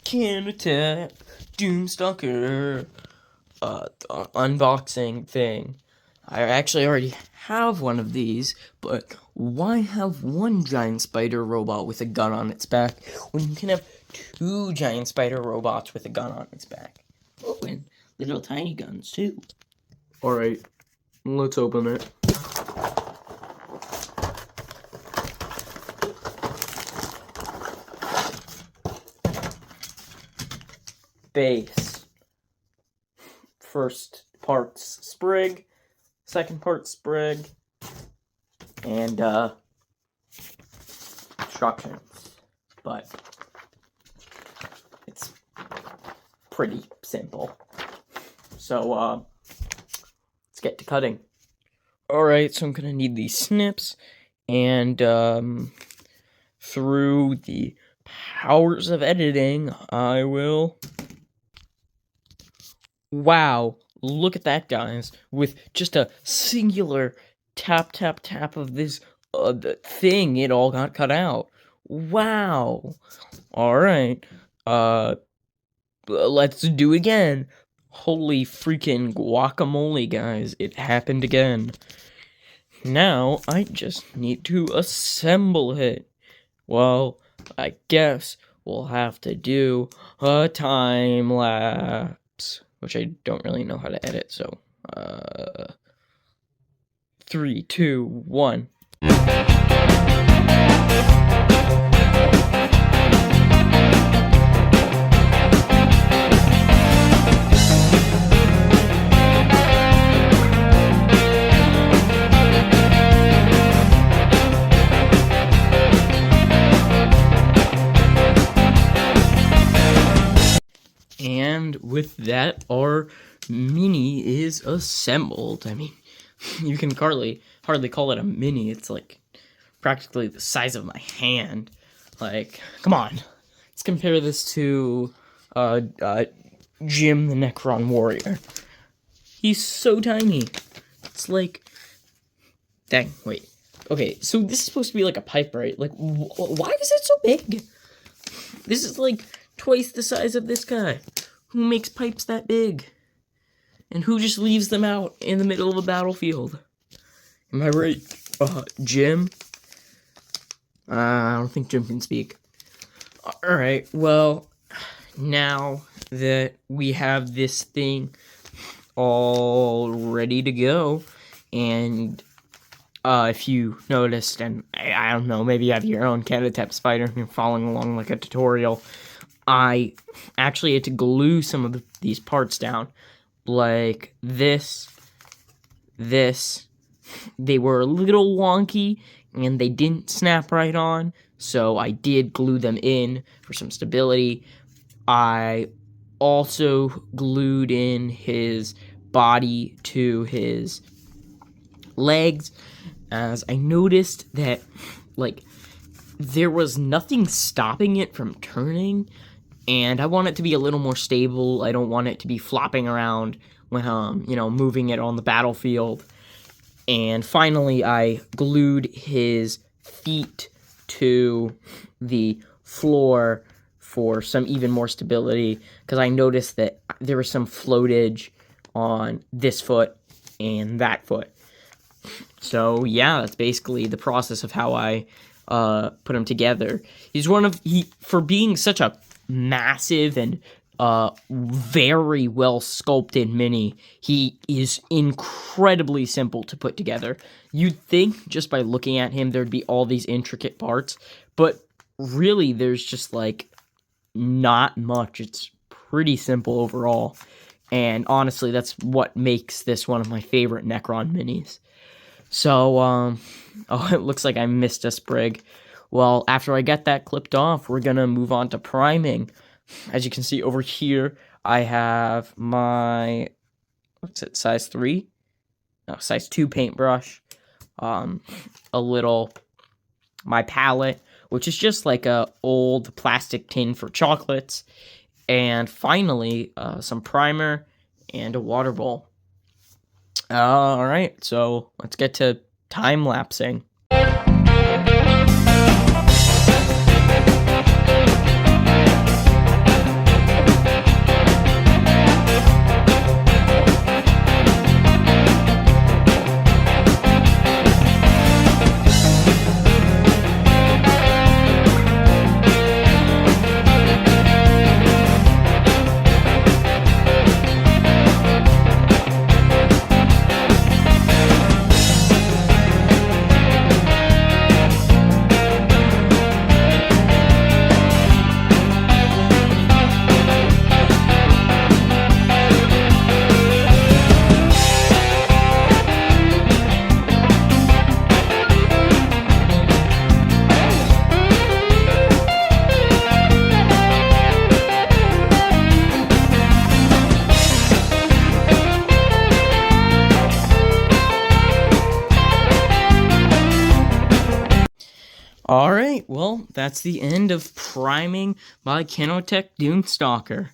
Canoptek Doomstalker unboxing thing. I actually already have one of these, but why have one giant spider robot with a gun on its back when you can have two giant spider robots with a gun on its back? Oh, and little tiny guns too. Alright, let's open it. Base. First part's sprig, second part sprig, and instructions. But it's pretty simple. So let's get to cutting. Alright, so I'm gonna need these snips, and through the powers of editing, I will... Wow, look at that, guys. With just a singular tap, tap, tap of this thing, it all got cut out. Wow. Alright. Let's do it again. Holy freaking guacamole, guys. It happened again. Now, I just need to assemble it. Well, I guess we'll have to do a time lapse, which I don't really know how to edit, so, 3, 2, 1. And with that, our mini is assembled. I mean, you can hardly call it a mini. It's like practically the size of my hand. Like, come on. Let's compare this to Jim the Necron Warrior. He's so tiny. It's like, dang, wait. Okay, so this is supposed to be like a pipe, right? Like, why is it so big? This is like twice the size of this guy. Who makes pipes that big? And who just leaves them out in the middle of a battlefield? Am I right, Jim? I don't think Jim can speak. Alright, well, now that we have this thing all ready to go, and if you noticed, and I don't know, maybe you have your own Canoptek spider and you're following along like a tutorial, I actually had to glue some of these parts down, like this, they were a little wonky, and they didn't snap right on, so I did glue them in for some stability. I also glued in his body to his legs, as I noticed that, like, there was nothing stopping it from turning, and I want it to be a little more stable. I don't want it to be flopping around when, moving it on the battlefield. And finally, I glued his feet to the floor for some even more stability, because I noticed that there was some floatage on this foot and that foot. So, yeah, that's basically the process of how I put him together. For being such a massive and very well sculpted mini, he is incredibly simple to put together. You'd think just by looking at him there'd be all these intricate parts, but really there's just like not much. It's pretty simple overall, and honestly that's what makes this one of my favorite Necron minis. So oh, it looks like I missed a sprig. Well, after I get that clipped off, we're gonna move on to priming. As you can see over here, I have my, size 3? No, size 2 paintbrush. My palette, which is just like a old plastic tin for chocolates. And finally, some primer and a water bowl. Alright, so let's get to time-lapsing. well, that's the end of priming by Canoptek Doomstalker.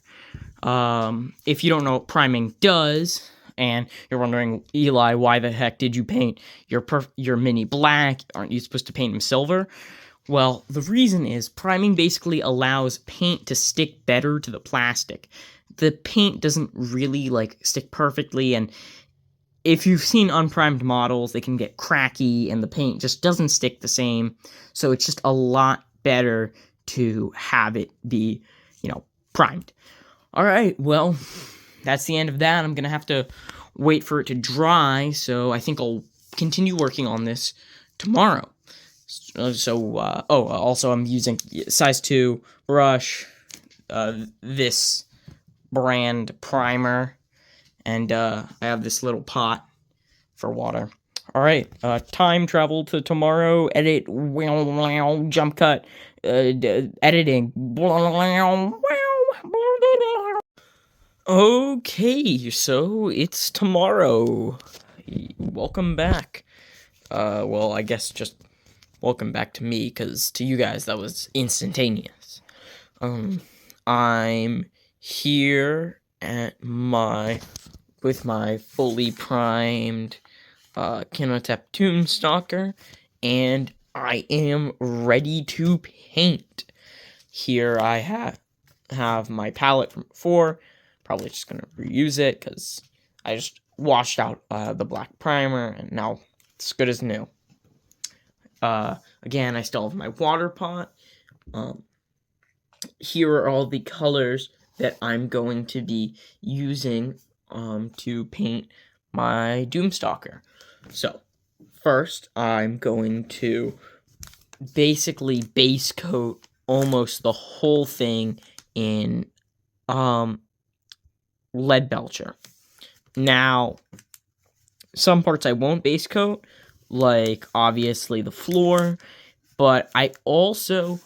If you don't know what priming does, and you're wondering, Eli, why the heck did you paint your mini black? Aren't you supposed to paint him silver? Well, the reason is priming basically allows paint to stick better to the plastic. The paint doesn't really, stick perfectly, and if you've seen unprimed models, they can get cracky, and the paint just doesn't stick the same, so it's just a lot better to have it be, primed. Alright, well, that's the end of that. I'm gonna have to wait for it to dry, so I think I'll continue working on this tomorrow. Also I'm using size 2 brush, this brand primer, and I have this little pot for water. Alright, time travel to tomorrow, edit, jump cut, editing. Okay, so it's tomorrow. Welcome back. Well, I guess just welcome back to me, because to you guys that was instantaneous. I'm here with my fully primed Canoptek Doomstalker, and I am ready to paint. Here I have my palette from before. Probably just gonna reuse it because I just washed out the black primer, and now it's good as new. Again, I still have my water pot. Here are all the colors that I'm going to be using to paint my Doomstalker. So, first, I'm going to basically base coat almost the whole thing in lead belcher. Now, some parts I won't base coat, like obviously the floor, but I also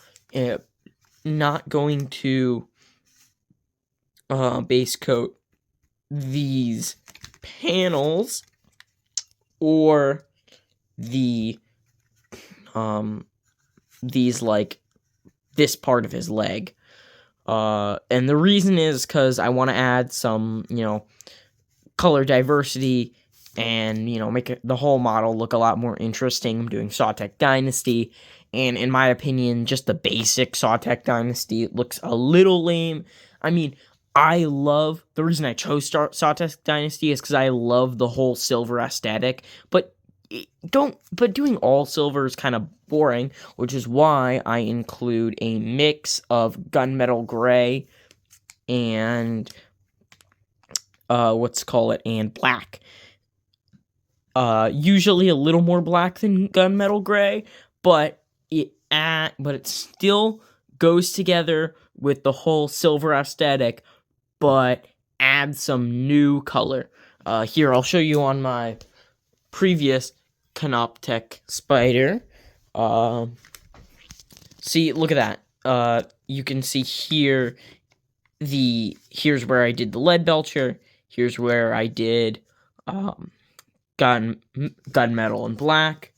not going to base coat these panels or the this part of his leg. And the reason is because I want to add some, color diversity and, make the whole model look a lot more interesting. I'm doing Sawtech Dynasty, and in my opinion, just the basic Sawtech Dynasty looks a little lame. I mean, the reason I chose Sawtech Dynasty is because I love the whole silver aesthetic, but doing all silver is kind of boring, which is why I include a mix of gunmetal gray and and black. Usually a little more black than gunmetal gray, but it still goes together with the whole silver aesthetic, but adds some new color. Here, I'll show you on my previous Canoptek spider. See, look at that. You can see here, here's where I did the lead belcher. Here's where I did gunmetal and black,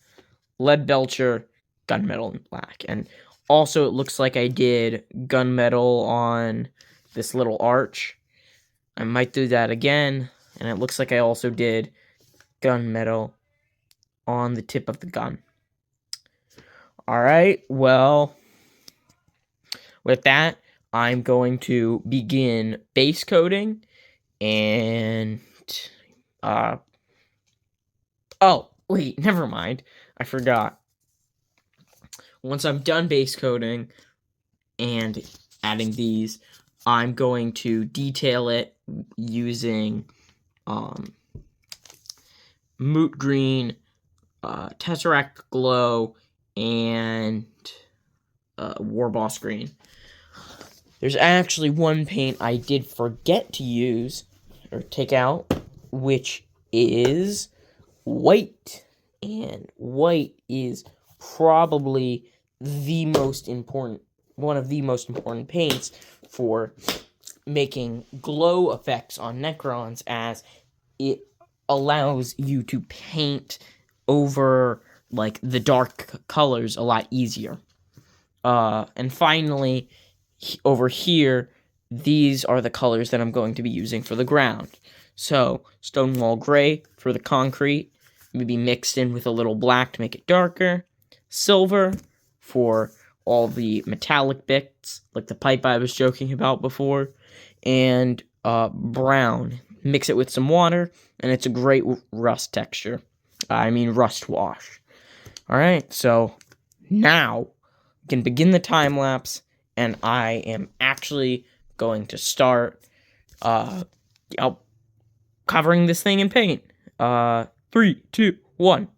lead belcher, gunmetal and black. And also it looks like I did gunmetal on this little arch. I might do that again. And it looks like I also did gunmetal on the tip of the gun. Alright, well, with that, I'm going to begin base coating, and, oh, wait, never mind, I forgot. Once I'm done base coating and adding these, I'm going to detail it using, Moot Green, Tesseract Glow, and Warboss Green. There's actually one paint I did forget to use, or take out, which is white. And white is probably one of the most important paints for making glow effects on Necrons, as it allows you to paint over the dark colors a lot easier. And finally, over here, these are the colors that I'm going to be using for the ground. So, Stonewall Gray for the concrete, maybe mixed in with a little black to make it darker. Silver for all the metallic bits, like the pipe I was joking about before. And brown. Mix it with some water, and it's a great rust texture. Rust wash. Alright, so now we can begin the time lapse, and I am actually going to start covering this thing in paint. 3, 2, 1.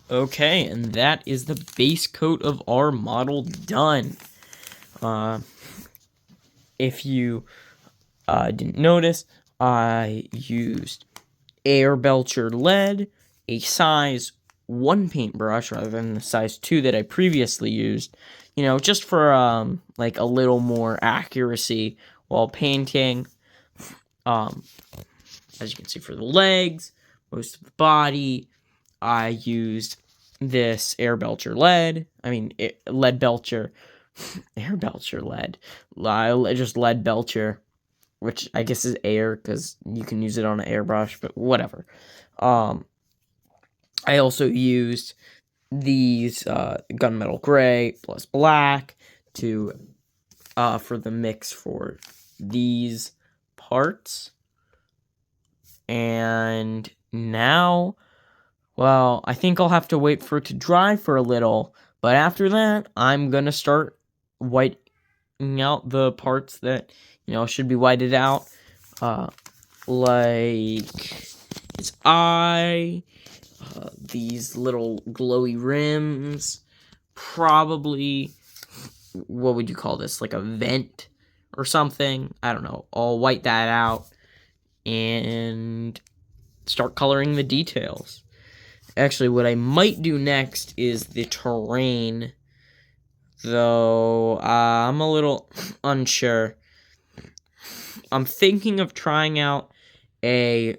Okay, and that is the base coat of our model done. If you didn't notice, I used Air Belcher lead, a size 1 paintbrush rather than the size 2 that I previously used, just for like a little more accuracy while painting. As you can see, for the legs, most of the body, I used this Air Belcher lead. Lead Belcher. Air Belcher lead. Just lead Belcher, which I guess is air because you can use it on an airbrush, but whatever. I also used these gunmetal gray plus black for the mix for these parts. And now, well, I think I'll have to wait for it to dry for a little, but after that, I'm gonna start whitening out the parts that, should be whited out, like its eye, these little glowy rims, probably, what would you call this, like a vent or something, I don't know. I'll white that out and start coloring the details. Actually, what I might do next is the terrain, though I'm a little unsure. I'm thinking of trying out a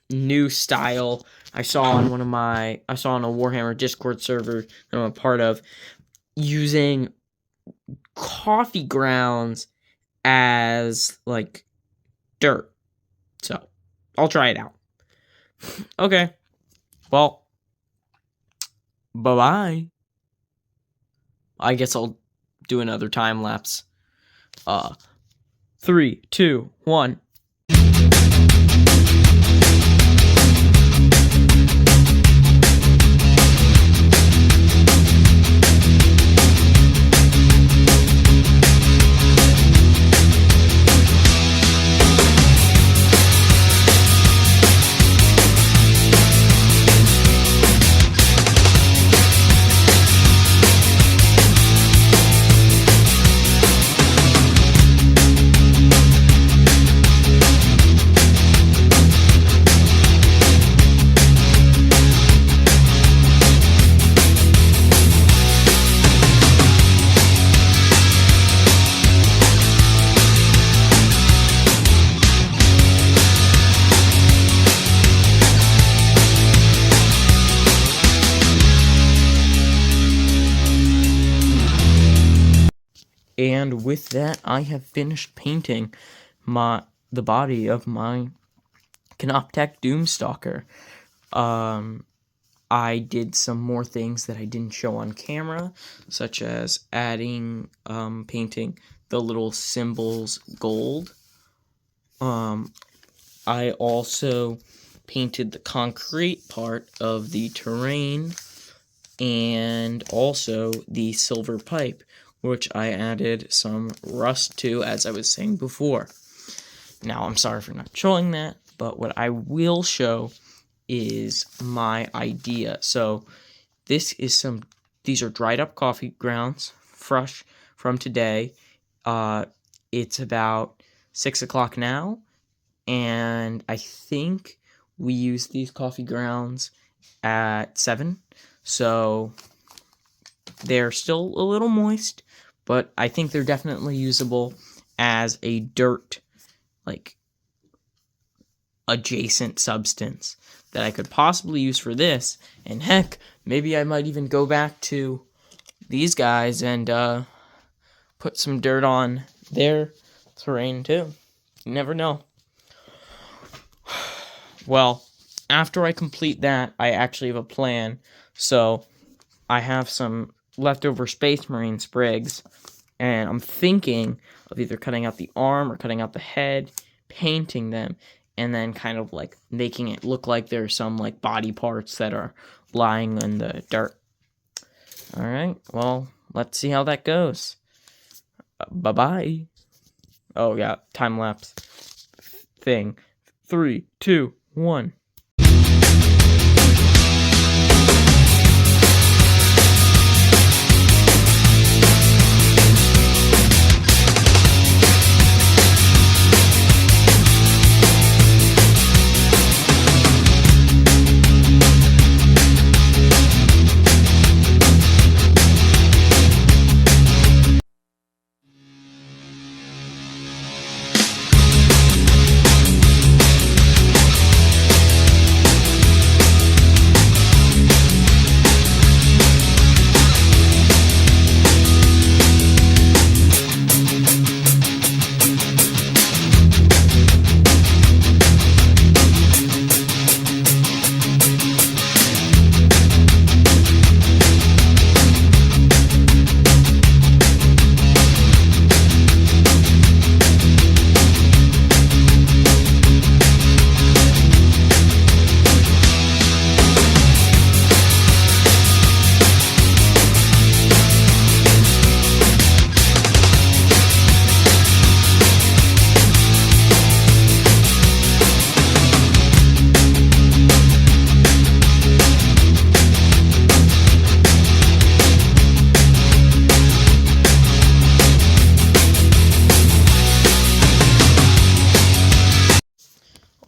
new style I saw on a Warhammer Discord server that I'm a part of, using coffee grounds as, like, dirt. So, I'll try it out. Okay. Well, bye-bye. I guess I'll do another time lapse. 3, 2, 1. And with that, I have finished painting the body of my Canoptek Doomstalker. I did some more things that I didn't show on camera, such as painting the little symbols gold. I also painted the concrete part of the terrain and also the silver pipe, which I added some rust to, as I was saying before. Now, I'm sorry for not showing that, but what I will show is my idea. So these are dried up coffee grounds, fresh from today. It's about 6 o'clock now, and I think we used these coffee grounds at 7, so they're still a little moist, but I think they're definitely usable as a dirt, like, adjacent substance that I could possibly use for this. And heck, maybe I might even go back to these guys and put some dirt on their terrain too. You never know. Well, after I complete that, I actually have a plan. So I have some leftover Space Marine sprigs, and I'm thinking of either cutting out the arm or cutting out the head, painting them, and then kind of like making it look like there's some like body parts that are lying in the dirt. Alright, well, let's see how that goes. Bye-bye. Oh yeah, time-lapse thing. 3, 2, 1.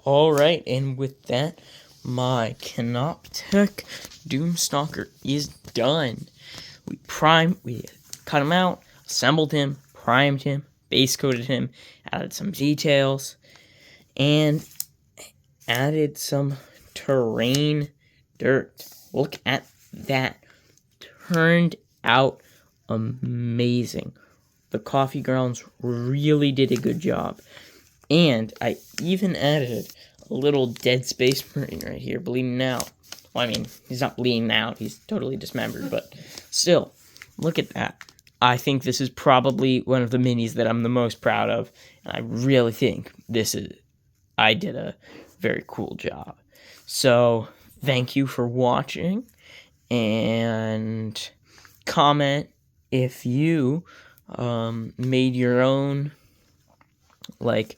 Alright, and with that, my Canoptek Doomstalker is done. We cut him out, assembled him, primed him, base coated him, added some details, and added some terrain dirt. Look at that. Turned out amazing. The coffee grounds really did a good job. And I even added a little dead Space Marine right here, bleeding out. Well, I mean, he's not bleeding out, he's totally dismembered, but still, look at that. I think this is probably one of the minis that I'm the most proud of, and I really think I did a very cool job. So, thank you for watching, and comment if you made your own, like,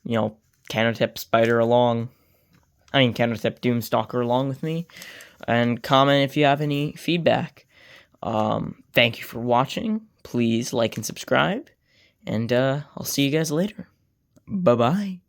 Canoptek Doomstalker along with me, and comment if you have any feedback. Thank you for watching. Please like and subscribe, and I'll see you guys later. Bye-bye.